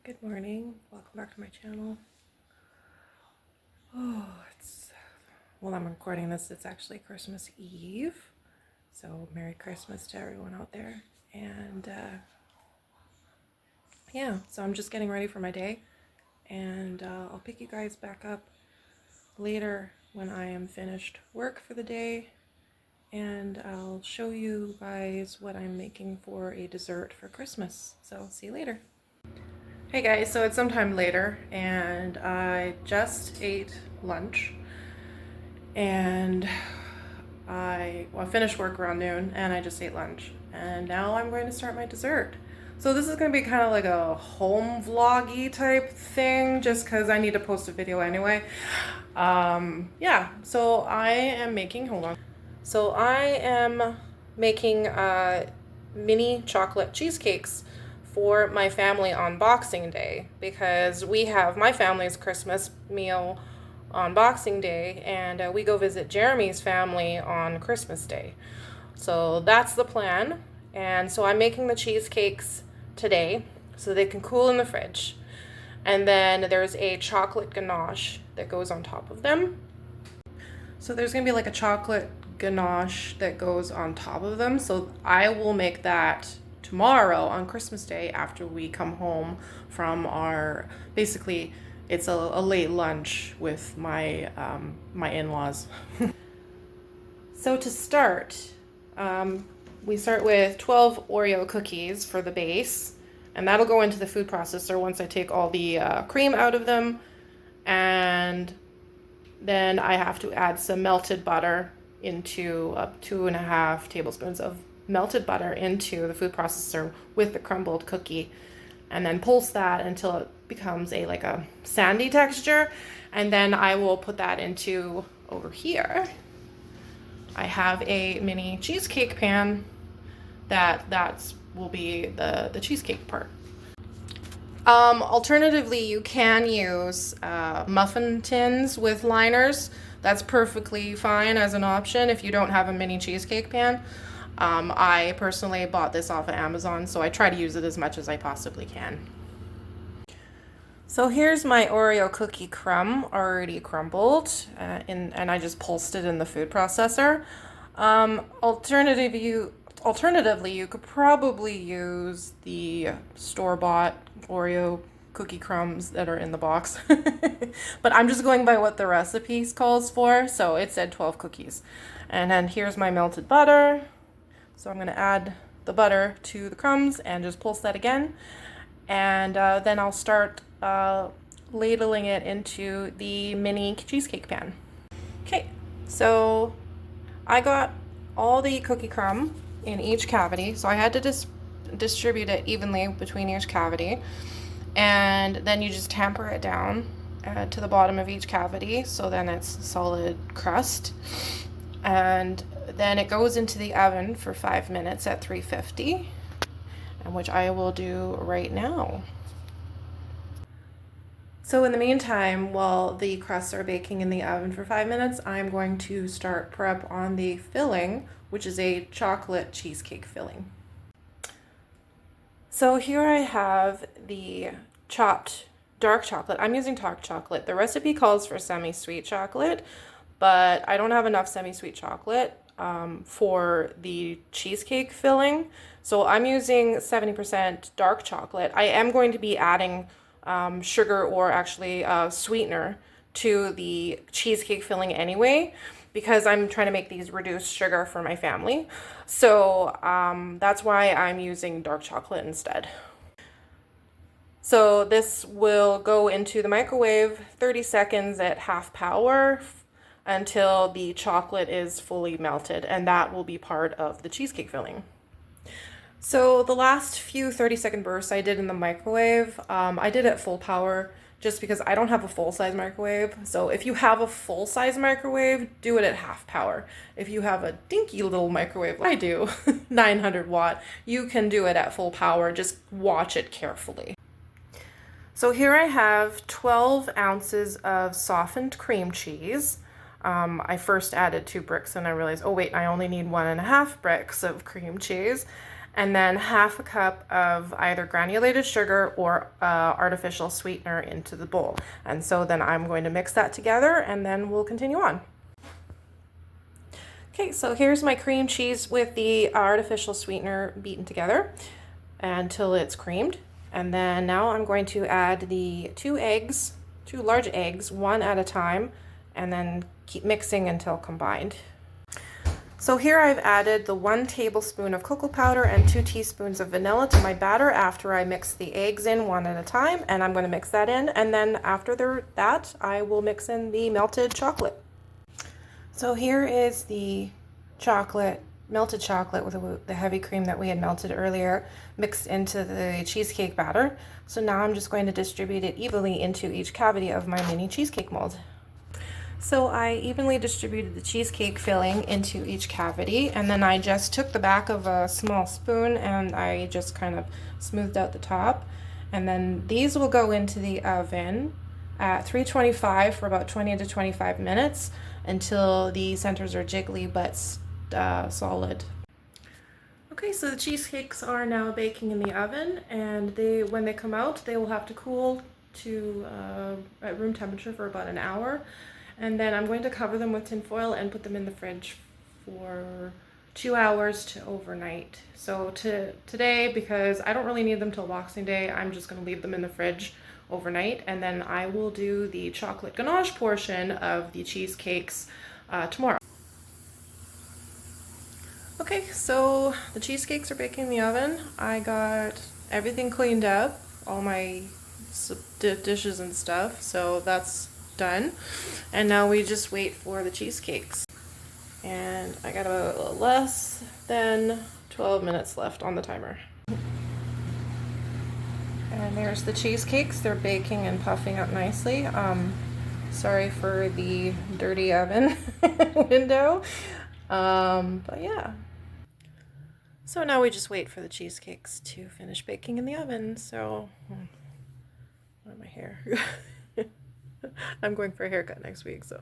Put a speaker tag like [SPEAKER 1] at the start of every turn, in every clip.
[SPEAKER 1] Good morning. Welcome back to my channel. Oh, well, I'm recording this. It's actually Christmas Eve. So Merry Christmas to everyone out there. And yeah, so I'm just getting ready for my day. And I'll pick you guys back up later when I am finished work for the day. And I'll show you guys what I'm making for a dessert for Christmas. So see you later. Hey guys, so it's sometime later and I just ate lunch and I finished work around noon and I just ate lunch and now I'm going to start my dessert. So this is going to be kind of like a home vloggy type thing just because I need to post a video anyway. Yeah, so I am making, So I am making mini chocolate cheesecakes for my family on Boxing Day because we have my family's Christmas meal on Boxing Day and we go visit Jeremy's family on Christmas Day. So that's the plan. And so I'm making the cheesecakes today so they can cool in the fridge. And then there's a chocolate ganache that goes on top of them. So there's going to be like a chocolate ganache that goes on top of them. So I will make that tomorrow on Christmas Day after we come home from our, basically it's a late lunch with my my in-laws. So to start, we start with 12 Oreo cookies for the base, and that'll go into the food processor once I take all the cream out of them. And then I have to add some melted butter into 2.5 tablespoons of melted butter into the food processor with the crumbled cookie, and then pulse that until it becomes like a sandy texture. And then I will put that into over here. I have a mini cheesecake pan that will be the cheesecake part. Alternatively, you can use muffin tins with liners. That's perfectly fine as an option if you don't have a mini cheesecake pan. I personally bought this off of Amazon, so I try to use it as much as I possibly can. So here's my Oreo cookie crumb already crumbled, and I just pulsed it in the food processor. Alternatively, you could probably use the store-bought Oreo cookie crumbs that are in the box. But I'm just going by what the recipe calls for, so it said 12 cookies. And then here's my melted butter. So I'm going to add the butter to the crumbs and just pulse that again. And then I'll start ladling it into the mini cheesecake pan. Okay, so I got all the cookie crumb in each cavity, so I had to distribute it evenly between each cavity. And then you just tamper it down to the bottom of each cavity, so then it's solid crust. And then it goes into the oven for 5 minutes at 350, and which I will do right now. So in the meantime, while the crusts are baking in the oven for 5 minutes, I'm going to start prep on the filling, which is a chocolate cheesecake filling. So here I have the chopped dark chocolate. I'm using dark chocolate. The recipe calls for semi-sweet chocolate, but I don't have enough semi-sweet chocolate for the cheesecake filling. So I'm using 70% dark chocolate. I am going to be adding sugar, or actually sweetener, to the cheesecake filling anyway, because I'm trying to make these reduced sugar for my family. So that's why I'm using dark chocolate instead. So this will go into the microwave 30 seconds at half power until the chocolate is fully melted, and that will be part of the cheesecake filling. So the last few 30-second bursts I did in the microwave, I did at full power just because I don't have a full-size microwave. So if you have a full-size microwave, do it at half power. If you have a dinky little microwave like I do, 900 watt, you can do it at full power. Just watch it carefully. So here I have 12 ounces of softened cream cheese. I first added 2 bricks and I realized, oh wait, I only need 1.5 bricks of cream cheese. and then half a cup of either granulated sugar or artificial sweetener into the bowl. And so then I'm going to mix that together and then we'll continue on. Okay, so here's my cream cheese with the artificial sweetener beaten together until it's creamed. And then now I'm going to add the 2 large eggs, one at a time, and then keep mixing until combined. So here I've added the 1 tablespoon of cocoa powder and 2 teaspoons of vanilla to my batter after I mix the eggs in one at a time, and I'm going to mix that in, and then after that I will mix in the melted chocolate. So here is the melted chocolate with the heavy cream that we had melted earlier mixed into the cheesecake batter. So now I'm just going to distribute it evenly into each cavity of my mini cheesecake mold. So I evenly distributed the cheesecake filling into each cavity, and then I just took the back of a small spoon and I just kind of smoothed out the top. And then these will go into the oven at 325 for about 20 to 25 minutes until the centers are jiggly but solid. Okay, so the cheesecakes are now baking in the oven, and when they come out, they will have to cool to at room temperature for about an hour. And then I'm going to cover them with tin foil and put them in the fridge for 2 hours to overnight. So today, because I don't really need them till Boxing Day, I'm just going to leave them in the fridge overnight, and then I will do the chocolate ganache portion of the cheesecakes tomorrow. Okay, so the cheesecakes are baking in the oven. I got everything cleaned up, all my dishes and stuff, so that's done. And now we just wait for the cheesecakes. And I got about less than 12 minutes left on the timer. And there's the cheesecakes. They're baking and puffing up nicely. Sorry for the dirty oven window. But yeah. So now we just wait for the cheesecakes to finish baking in the oven. So, my hair. I'm going for a haircut next week, so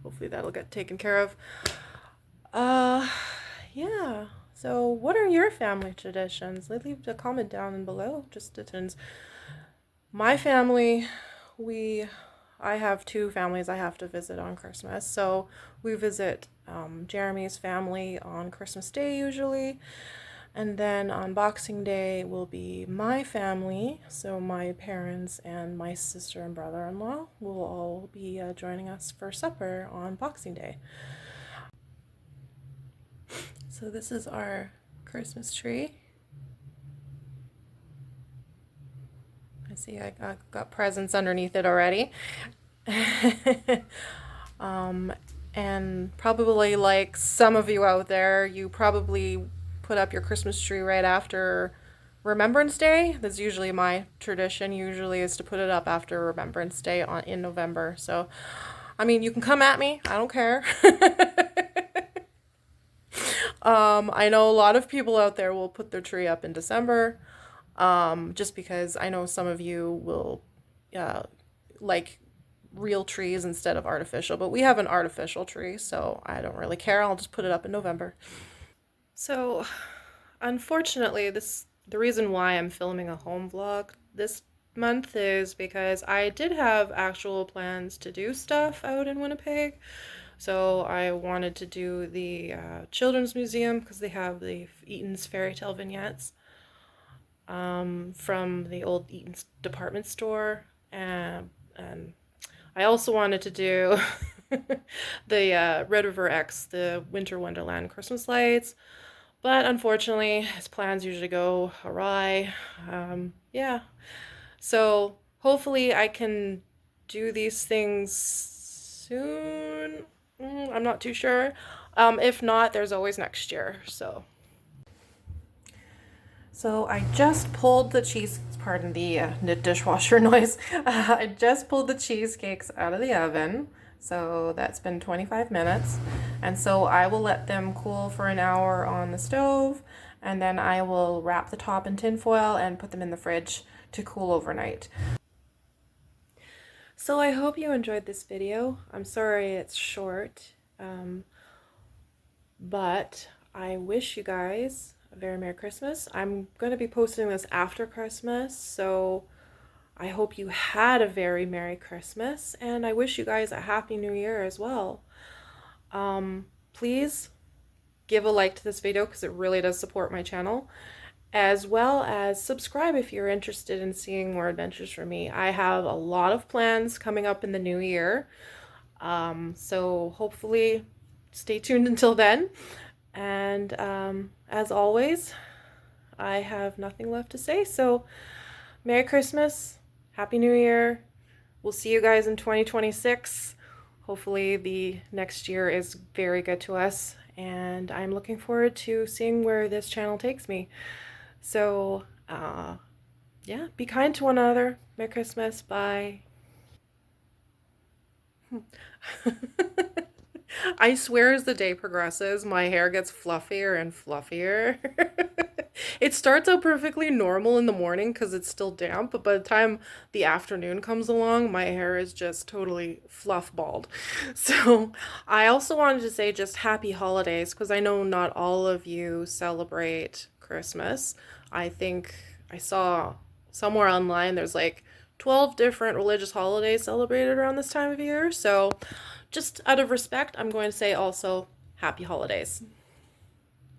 [SPEAKER 1] hopefully that'll get taken care of. Yeah. So what are your family traditions? Leave a comment down below. Just traditions. My family, I have 2 families I have to visit on Christmas. So we visit Jeremy's family on Christmas Day usually. And then on Boxing Day will be my family. So my parents and my sister and brother-in-law will all be joining us for supper on Boxing Day. So this is our Christmas tree. I see I got presents underneath it already. And probably like some of you out there, you probably put up your Christmas tree right after Remembrance Day. That's usually my tradition, usually is to put it up after Remembrance Day in November. So, I mean, you can come at me. I don't care. I know a lot of people out there will put their tree up in December, just because I know some of you will like real trees instead of artificial, but we have an artificial tree, so I don't really care. I'll just put it up in November. So, unfortunately, the reason why I'm filming a home vlog this month is because I did have actual plans to do stuff out in Winnipeg. So I wanted to do the Children's Museum because they have the Eaton's fairy tale vignettes from the old Eaton's department store, and I also wanted to do the Red River X, the Winter Wonderland Christmas lights, but unfortunately his plans usually go awry. Yeah, so hopefully I can do these things soon. I'm not too sure. If not, there's always next year. So I just pulled the pardon the dishwasher noise. I just pulled the cheesecakes out of the oven. So that's been 25 minutes. And so I will let them cool for an hour on the stove, and then I will wrap the top in tin foil and put them in the fridge to cool overnight. So I hope you enjoyed this video. I'm sorry it's short, but I wish you guys a very Merry Christmas. I'm going to be posting this after Christmas, so I hope you had a very Merry Christmas, and I wish you guys a Happy New Year as well. Please give a like to this video because it really does support my channel, as well as subscribe if you're interested in seeing more adventures from me. I have a lot of plans coming up in the new year, so hopefully stay tuned until then. And as always, I have nothing left to say, so Merry Christmas, Happy New Year. We'll see you guys in 2026. Hopefully the next year is very good to us, and I'm looking forward to seeing where this channel takes me. So, yeah, be kind to one another. Merry Christmas. Bye. I swear as the day progresses, my hair gets fluffier and fluffier. It starts out perfectly normal in the morning because it's still damp, but by the time the afternoon comes along, my hair is just totally fluff bald. So I also wanted to say just happy holidays because I know not all of you celebrate Christmas. I think I saw somewhere online there's like 12 different religious holidays celebrated around this time of year. So just out of respect, I'm going to say also happy holidays.